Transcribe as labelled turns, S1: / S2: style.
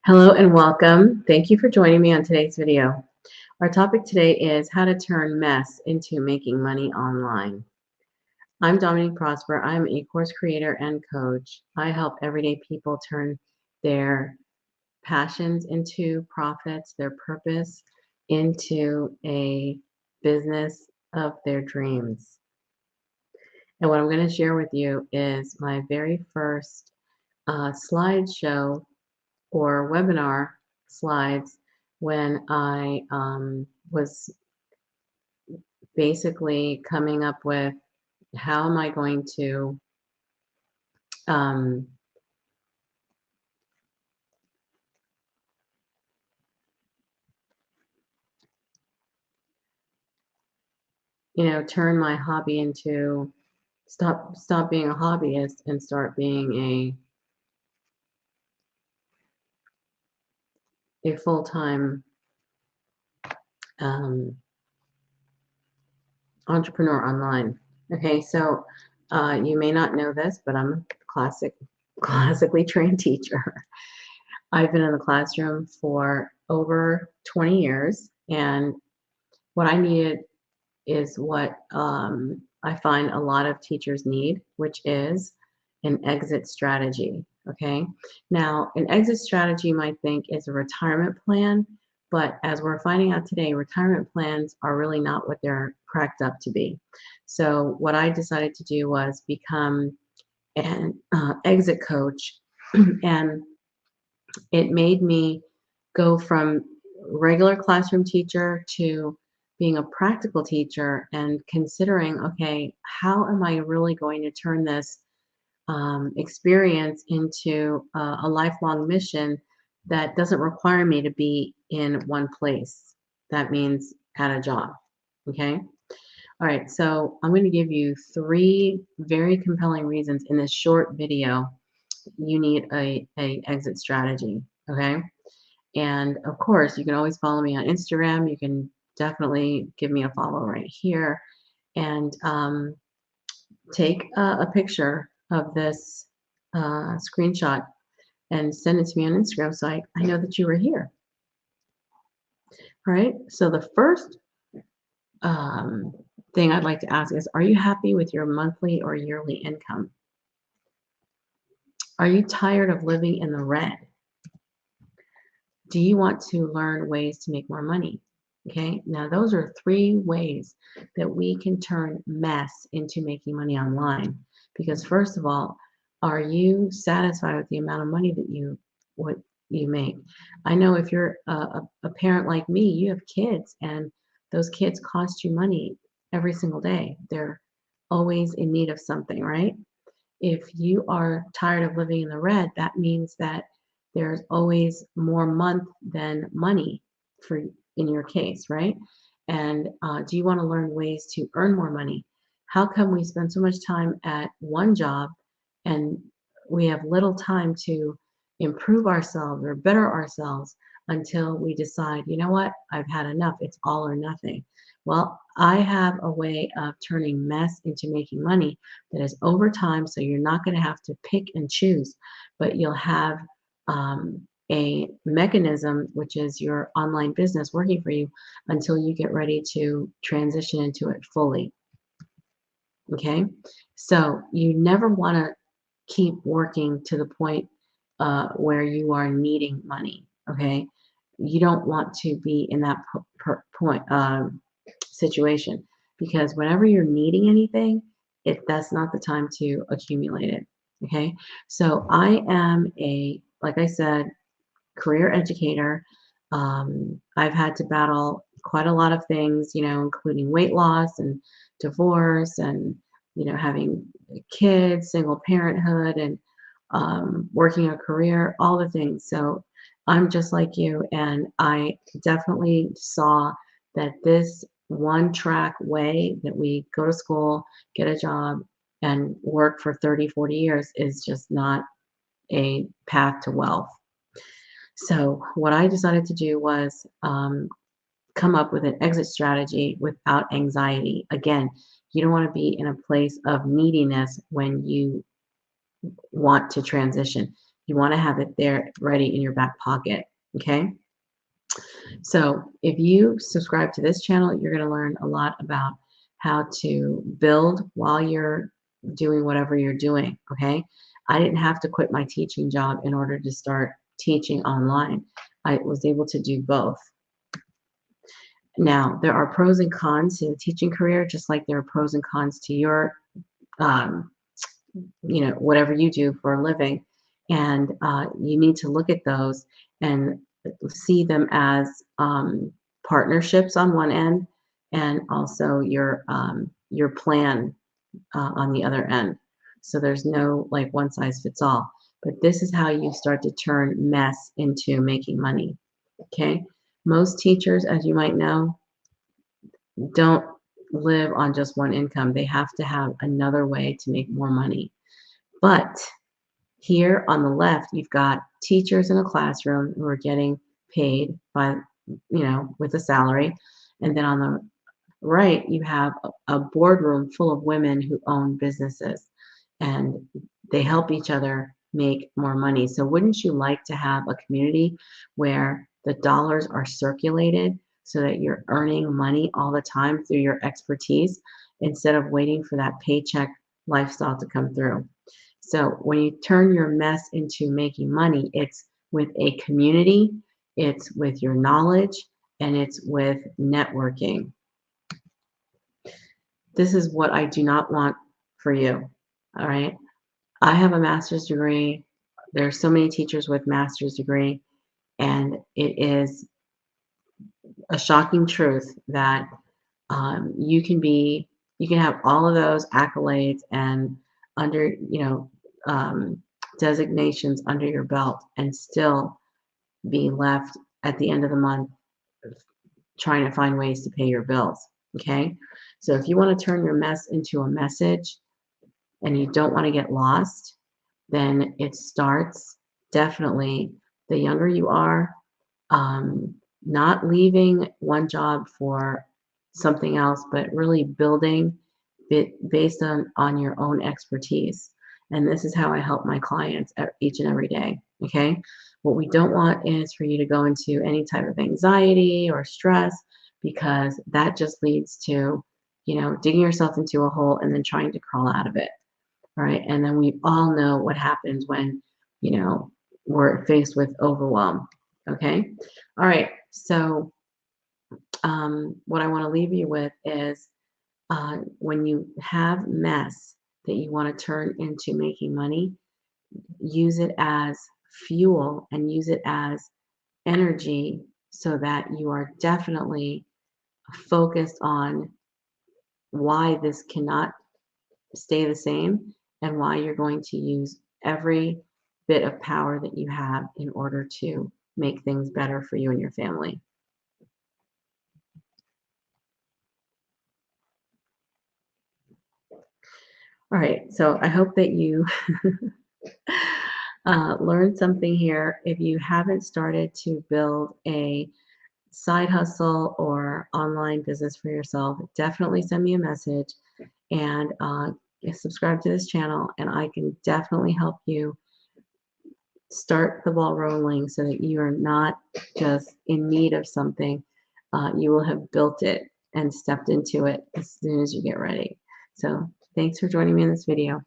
S1: Hello and welcome. Thank you for joining me on today's video. Our topic today is how to turn mess into making money online. I'm Dominique Prosper. I'm a course creator and coach. I help everyday people turn their passions into profits, their purpose into a business of their dreams. And what I'm going to share with you is my very first slideshow or webinar slides when I was basically coming up with how am I going to um, turn my hobby into stop being a hobbyist and start being a full-time um, entrepreneur online. Okay, so you may not know this, but I'm a classically trained teacher. I've been in the classroom for over 20 years, and what I needed is what I find a lot of teachers need, which is an exit strategy. Okay, now an exit strategy you might think is a retirement plan, but as we're finding out today, retirement plans are really not what they're cracked up to be. So what I decided to do was become an exit coach, and it made me go from regular classroom teacher to being a practical teacher and considering, okay, how am I really going to turn this experience into a lifelong mission that doesn't require me to be in one place? That means at a job. Okay. All right. So I'm going to give you three very compelling reasons in this short video you need a exit strategy. Okay. And of course, you can always follow me on Instagram. You can definitely give me a follow right here and take a picture of this screenshot and send it to me on Instagram so I know that you were here. All right. So the first um, thing I'd like to ask is, are you happy with your monthly or yearly income? Are you tired of living in the red? Do you want to learn ways to make more money? Okay, now those are three ways that we can turn mess into making money online. Because first of all, are you satisfied with the amount of money that what you make? I know if you're a parent like me, you have kids, and those kids cost you money every single day. They're always in need of something, right? If you are tired of living in the red, that means that there's always more month than money for in your case, right? And do you want to learn ways to earn more money? How come we spend so much time at one job and we have little time to improve ourselves or better ourselves until we decide, you know what, I've had enough. It's all or nothing. Well, I have a way of turning mess into making money that is over time, so you're not going to have to pick and choose, but you'll have a mechanism, which is your online business working for you until you get ready to transition into it fully. Okay, so you never want to keep working to the point where you are needing money. Okay, you don't want to be in that point situation, because whenever you're needing anything, that's not the time to accumulate it. Okay, so I am like I said, career educator. I've had to battle quite a lot of things, including weight loss and divorce and, having kids, single parenthood, and working a career, all the things. So I'm just like you, and I definitely saw that this one track way that we go to school, get a job, and work for 30, 40 years is just not a path to wealth. So what I decided to do was come up with an exit strategy without anxiety. Again, you don't want to be in a place of neediness when you want to transition. You want to have it there ready in your back pocket. Okay. So if you subscribe to this channel, you're going to learn a lot about how to build while you're doing whatever you're doing. Okay. I didn't have to quit my teaching job in order to start teaching online. I was able to do both. Now, there are pros and cons to the teaching career, just like there are pros and cons to your, um, whatever you do for a living. And you need to look at those and see them as partnerships on one end, and also your plan on the other end. So there's no like one size fits all. But this is how you start to turn mess into making money. Okay. Most teachers, as you might know, don't live on just one income. They have to have another way to make more money. But here on the left, you've got teachers in a classroom who are getting paid by, with a salary. And then on the right, you have a boardroom full of women who own businesses, and they help each other make more money. So wouldn't you like to have a community where the dollars are circulated so that you're earning money all the time through your expertise instead of waiting for that paycheck lifestyle to come through? So when you turn your mess into making money, it's with a community, it's with your knowledge, and it's with networking. This is what I do not want for you. All right. I have a master's degree. There are so many teachers with master's degree, and it is a shocking truth that you can have all of those accolades and under um, designations under your belt and still be left at the end of the month trying to find ways to pay your bills. Okay, so if you want to turn your mess into a message and you don't want to get lost, then it starts definitely the younger you are, um, not leaving one job for something else, but really building it based on your own expertise. And this is how I help my clients each and every day. Okay. What we don't want is for you to go into any type of anxiety or stress, because that just leads to, digging yourself into a hole and then trying to crawl out of it. All right. And then we all know what happens when, you know, we're faced with overwhelm. Okay. All right. So, what I want to leave you with is when you have mess that you want to turn into making money, use it as fuel and use it as energy so that you are definitely focused on why this cannot stay the same and why you're going to use every bit of power that you have in order to make things better for you and your family. All right, so I hope that you learned something here. If you haven't started to build a side hustle or online business for yourself, definitely send me a message and subscribe to this channel, and I can definitely help you start the ball rolling so that you are not just in need of something. You will have built it and stepped into it as soon as you get ready. So thanks for joining me in this video.